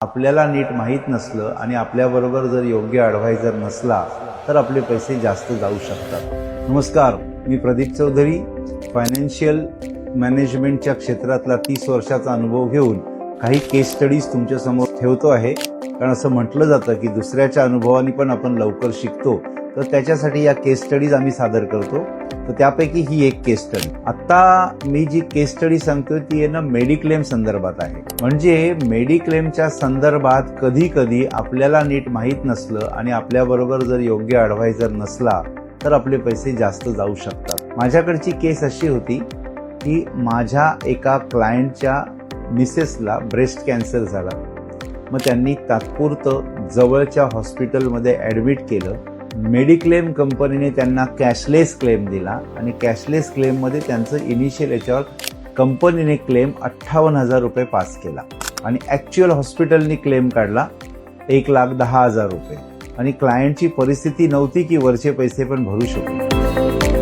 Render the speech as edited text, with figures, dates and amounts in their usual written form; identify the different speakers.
Speaker 1: आपल्याला नीट माहीत नसलं आणि आपल्याबरोबर जर योग्य ॲडवायझर नसला तर आपले पैसे जास्त जाऊ शकतात. नमस्कार, मी प्रदीप चौधरी. फायनान्शियल मॅनेजमेंटच्या क्षेत्रातला 30 वर्षाचा अनुभव घेऊन काही केस स्टडीज तुमच्यासमोर ठेवतो आहे. कारण असं म्हटलं जातं की दुसऱ्याच्या अनुभवाने पण आपण लवकर शिकतो, तर त्याच्यासाठी या केस स्टडीज आम्ही सादर करतो. तर त्यापैकी ही एक केस स्टडी. आता मी जी केस स्टडी सांगतोय ती आहे ना मेडिक्लेम संदर्भात आहे. म्हणजे मेडिक्लेमच्या संदर्भात कधी कधी आपल्याला नीट माहीत नसलं आणि आपल्याबरोबर जर योग्य ॲडवायझर नसला तर आपले पैसे जास्त जाऊ शकतात. माझ्याकडची केस अशी होती की माझ्या एका क्लायंटच्या मिसेसला ब्रेस्ट कॅन्सर झाला. मग त्यांनी तात्पुरतं जवळच्या हॉस्पिटलमध्ये ॲडमिट केलं. मेडिक्लेम कंपनीने त्यांना कॅशलेस क्लेम दिला आणि कॅशलेस क्लेममध्ये त्यांचं इनिशियल याच्यावर कंपनीने क्लेम 58,000 रुपये पास केला आणि ॲक्च्युअल हॉस्पिटलनी क्लेम काढला 1,10,000 रुपये. आणि क्लायंटची परिस्थिती नव्हती की वरचे पैसे पण भरू शकू.